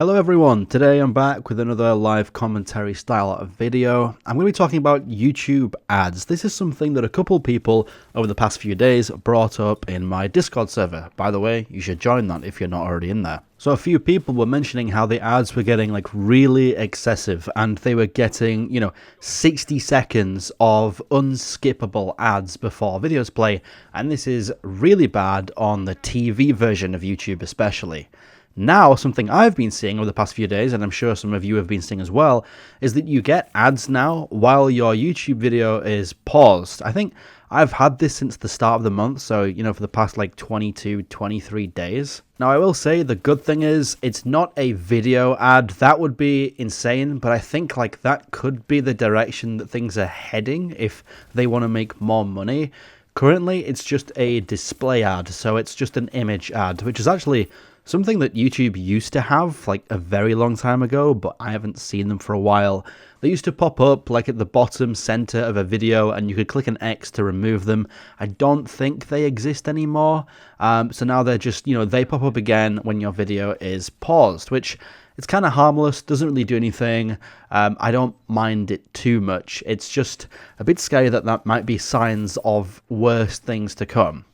Hello everyone, today I'm back with another live commentary style of video. I'm going to be talking about YouTube ads. This is something that a couple people over the past few days brought up in my Discord server. By the way, you should join that if you're not already in there. So a few people were mentioning how the ads were getting like really excessive and they were getting, 60 seconds of unskippable ads before videos play. And this is really bad on the TV version of YouTube especially. Now, something I've been seeing over the past few days, and I'm sure some of you have been seeing as well, is that you get ads now while your YouTube video is paused. I think I've had this since the start of the month, so, for the past like 22, 23 days. Now, I will say the good thing is it's not a video ad. That would be insane, but I think like that could be the direction that things are heading if they want to make more money. Currently, it's just a display ad, so it's just an image ad, which is actually something that YouTube used to have like a very long time ago, but I haven't seen them for a while. They used to pop up like at the bottom center of a video and you could click an X to remove them. I don't think they exist anymore. So now they're just, they pop up again when your video is paused, which it's kind of harmless, doesn't really do anything. I don't mind it too much. It's just a bit scary that might be signs of worse things to come.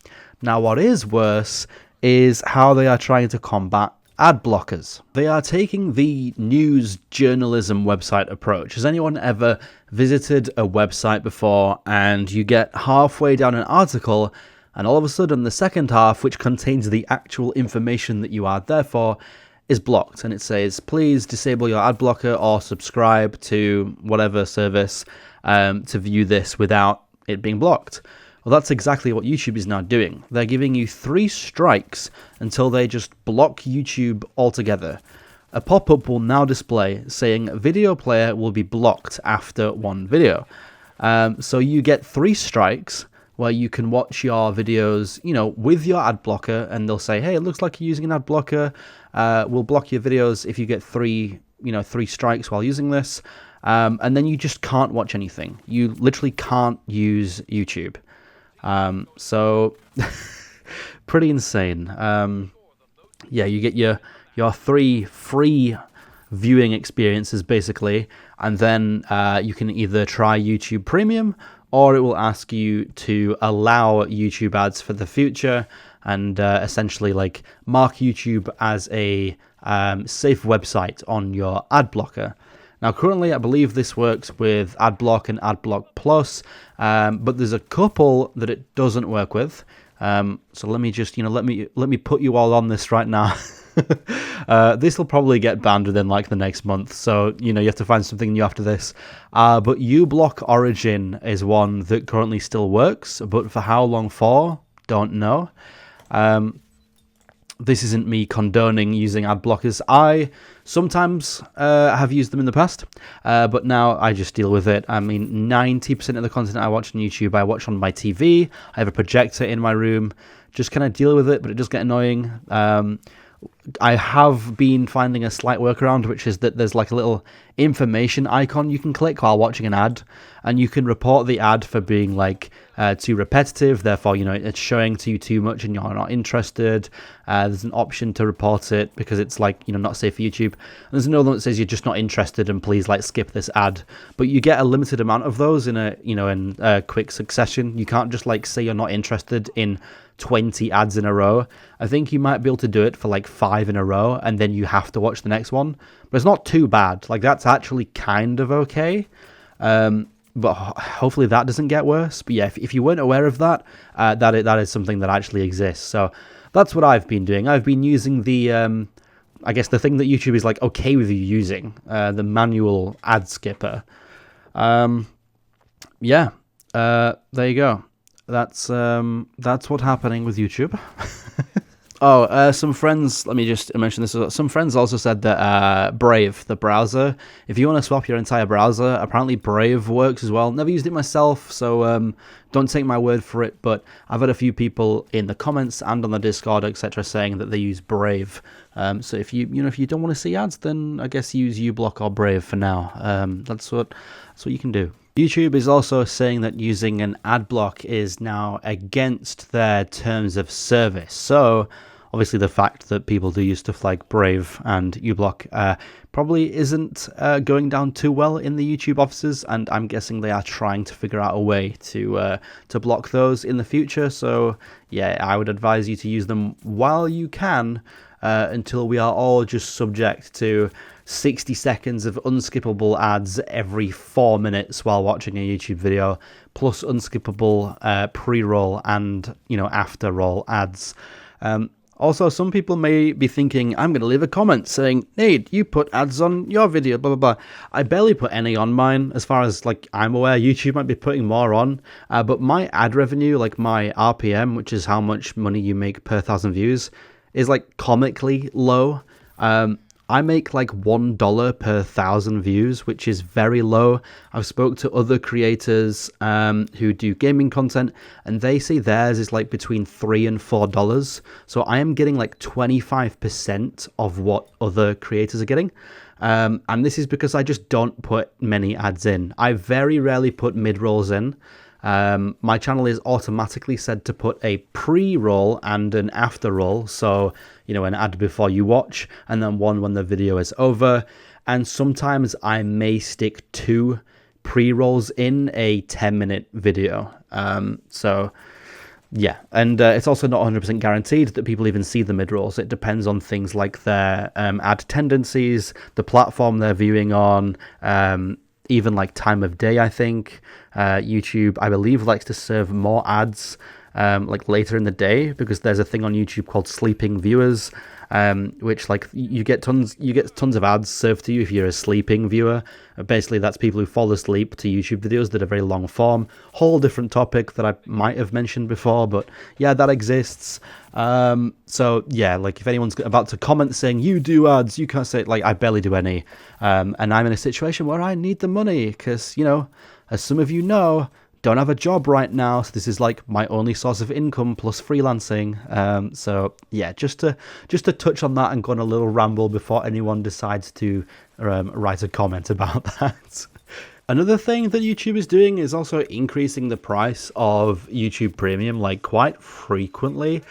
Now, what is worse is how they are trying to combat ad blockers. They are taking the news journalism website approach. Has anyone ever visited a website before and you get halfway down an article and all of a sudden the second half, which contains the actual information that you are there for, is blocked, and it says please disable your ad blocker or subscribe to whatever service to view this without it being blocked? Well, that's exactly what YouTube is now doing. They're giving you 3 strikes until they just block YouTube altogether. A pop-up will now display saying video player will be blocked after 1 video. So you get 3 strikes where you can watch your videos, with your ad blocker, and they'll say, hey, it looks like you're using an ad blocker. We'll block your videos if you get 3 strikes while using this. And then you just can't watch anything. You literally can't use YouTube. So pretty insane. You get your 3 free viewing experiences basically, and then you can either try YouTube Premium or it will ask you to allow YouTube ads for the future and essentially like mark YouTube as a safe website on your ad blocker. Now, currently, I believe this works with AdBlock and AdBlock Plus, but there's a couple that it doesn't work with. So let me just, let me put you all on this right now. This will probably get banned within like the next month, so you have to find something new after this. But uBlock Origin is one that currently still works, but for how long for? Don't know. This isn't me condoning using ad blockers. I sometimes have used them in the past, but now I just deal with it. I mean, 90% of the content I watch on YouTube, I watch on my TV. I have a projector in my room. Just kind of deal with it, but it does get annoying. I have been finding a slight workaround, which is that there's like a little information icon you can click while watching an ad, and you can report the ad for being like too repetitive, therefore it's showing to you too much and you're not interested. There's an option to report it because it's like not safe for YouTube, and there's another one that says you're just not interested and please like skip this ad. But you get a limited amount of those in a quick succession. You can't just like say you're not interested in 20 ads in a row. I think you might be able to do it for like 5 in a row and then you have to watch the next one, but it's not too bad. Like that's actually kind of okay. But hopefully that doesn't get worse. But yeah, if you weren't aware of that, that is something that actually exists. So that's what I've been doing. I've been using the I guess the thing that YouTube is like okay with you using, the manual ad skipper. There you go. That's what's happening with YouTube. Some friends, let me just mention this. Some friends also said that Brave, the browser, if you want to swap your entire browser, apparently Brave works as well. Never used it myself, so don't take my word for it, but I've had a few people in the comments and on the Discord, etc., saying that they use Brave. So if you don't want to see ads, then I guess use uBlock or Brave for now. That's what you can do. YouTube is also saying that using an ad block is now against their terms of service. So Obviously, the fact that people do use stuff like Brave and uBlock probably isn't going down too well in the YouTube offices, and I'm guessing they are trying to figure out a way to block those in the future. So yeah, I would advise you to use them while you can, until we are all just subject to 60 seconds of unskippable ads every 4 minutes while watching a YouTube video, plus unskippable pre-roll and after roll ads. Also, some people may be thinking, I'm going to leave a comment saying, Nate, you put ads on your video, blah, blah, blah. I barely put any on mine. As far as I'm aware, YouTube might be putting more on. But my ad revenue, like my RPM, which is how much money you make per 1,000 views, is comically low. I make $1 per 1,000 views, which is very low. I've spoke to other creators who do gaming content, and they say theirs is between $3 and $4. So I am getting 25% of what other creators are getting. And this is because I just don't put many ads in. I very rarely put mid-rolls in. My channel is automatically set to put a pre-roll and an after-roll, so an ad before you watch and then one when the video is over. And sometimes I may stick 2 pre-rolls in a 10-minute video. So yeah, and it's also not 100% guaranteed that people even see the mid-rolls. It depends on things like their ad tendencies, the platform they're viewing on, even time of day. I think YouTube, I believe, likes to serve more ads later in the day, because there's a thing on YouTube called sleeping viewers, which you get tons of ads served to you if you're a sleeping viewer. Basically, that's people who fall asleep to YouTube videos that are very long form. Whole different topic that I might have mentioned before, but yeah, that exists. So yeah, if anyone's about to comment saying you do ads, you can't say I barely do any, and I'm in a situation where I need the money because as some of you know, don't have a job right now, so this is my only source of income plus freelancing. So yeah, just to touch on that and go on a little ramble before anyone decides to write a comment about that. Another thing that YouTube is doing is also increasing the price of YouTube Premium quite frequently.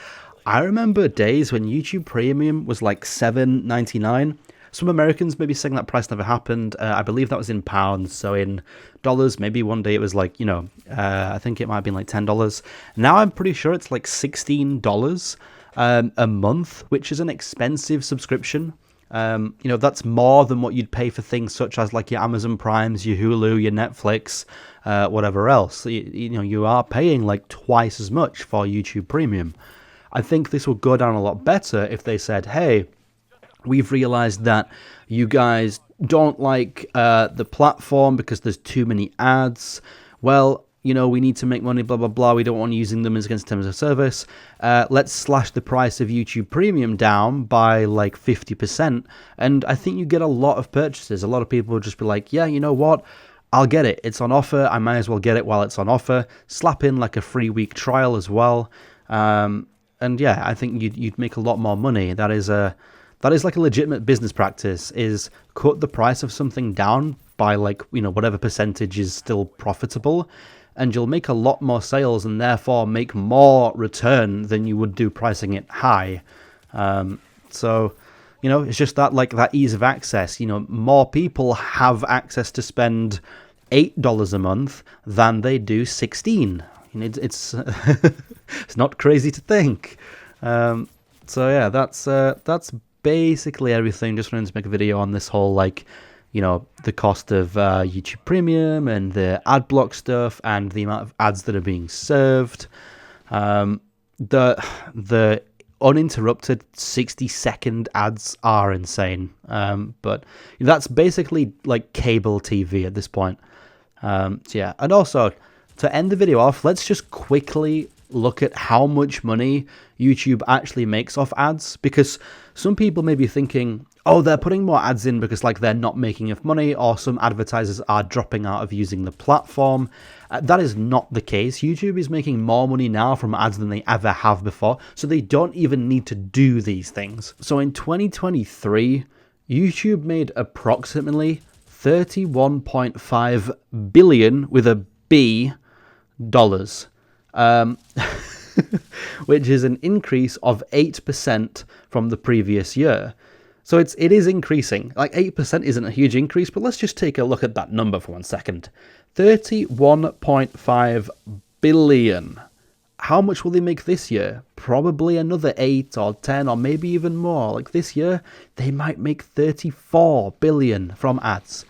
I remember days when YouTube Premium was $7.99. Some Americans may be saying that price never happened. I believe that was in pounds, so in dollars, maybe one day it was I think it might have been $10. Now I'm pretty sure it's $16 a month, which is an expensive subscription. That's more than what you'd pay for things such as your Amazon Primes, your Hulu, your Netflix, whatever else. You are paying twice as much for YouTube Premium. I think this would go down a lot better if they said, hey, we've realized that you guys don't like the platform because there's too many ads. Well, we need to make money, blah, blah, blah. We don't want using them as against terms of service. Let's slash the price of YouTube Premium down by 50%. And I think you get a lot of purchases. A lot of people will just be like, yeah, you know what? I'll get it. It's on offer. I might as well get it while it's on offer. Slap in a free week trial as well. And yeah, I think you'd make a lot more money. That is a legitimate business practice, is cut the price of something down by whatever percentage is still profitable, and you'll make a lot more sales and therefore make more return than you would do pricing it high. So it's just that that ease of access. More people have access to spend $8 a month than they do 16. It's it's not crazy to think. So yeah, that's basically everything. Just wanted to make a video on this whole the cost of YouTube Premium and the ad block stuff and the amount of ads that are being served. The uninterrupted 60-second ads are insane. But that's basically cable TV at this point. So yeah, and also to end the video off, let's just quickly look at how much money YouTube actually makes off ads, because some people may be thinking, oh, they're putting more ads in because they're not making enough money, or some advertisers are dropping out of using the platform. That is not the case. YouTube is making more money now from ads than they ever have before, so they don't even need to do these things. So in 2023, YouTube made approximately 31.5 billion with a B dollars. which is an increase of 8% from the previous year. So it is increasing. Like 8% isn't a huge increase, but let's just take a look at that number for 1 second. 31.5 billion. How much will they make this year? Probably another 8 or 10 or maybe even more. Like this year, they might make 34 billion from ads.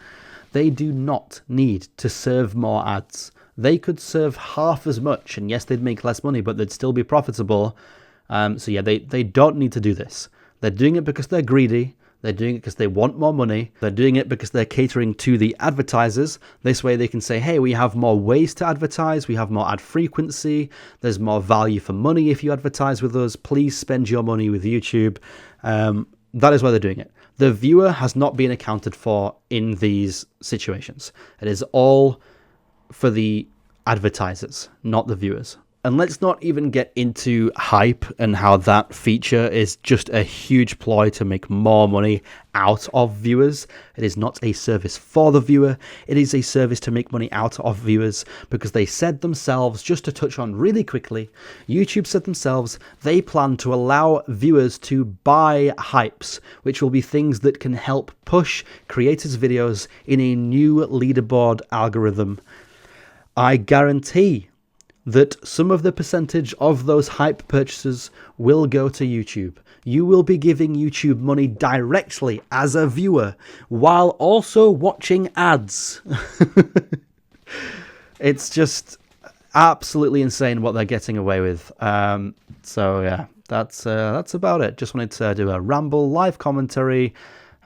They do not need to serve more ads. They could serve half as much, and yes, they'd make less money, but they'd still be profitable. So yeah, they don't need to do this. They're doing it because they're greedy. They're doing it because they want more money. They're doing it because they're catering to the advertisers. This way they can say, hey, we have more ways to advertise. We have more ad frequency. There's more value for money if you advertise with us. Please spend your money with YouTube. That is why they're doing it. The viewer has not been accounted for in these situations. It is all for the advertisers, not the viewers. And let's not even get into hype and how that feature is just a huge ploy to make more money out of viewers. It is not a service for the viewer. It is a service to make money out of viewers, because they said themselves, just to touch on really quickly, YouTube said themselves they plan to allow viewers to buy hypes, which will be things that can help push creators' videos in a new leaderboard algorithm. I guarantee that some of the percentage of those hype purchases will go to YouTube. You will be giving YouTube money directly as a viewer while also watching ads. It's just absolutely insane what they're getting away with. So yeah, that's about it. Just wanted to do a ramble live commentary.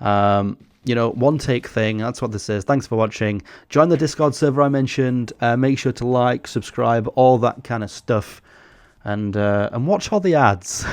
One take thing. That's what this is. Thanks for watching. Join the Discord server I mentioned. Make sure to like, subscribe, all that kind of stuff, and watch all the ads.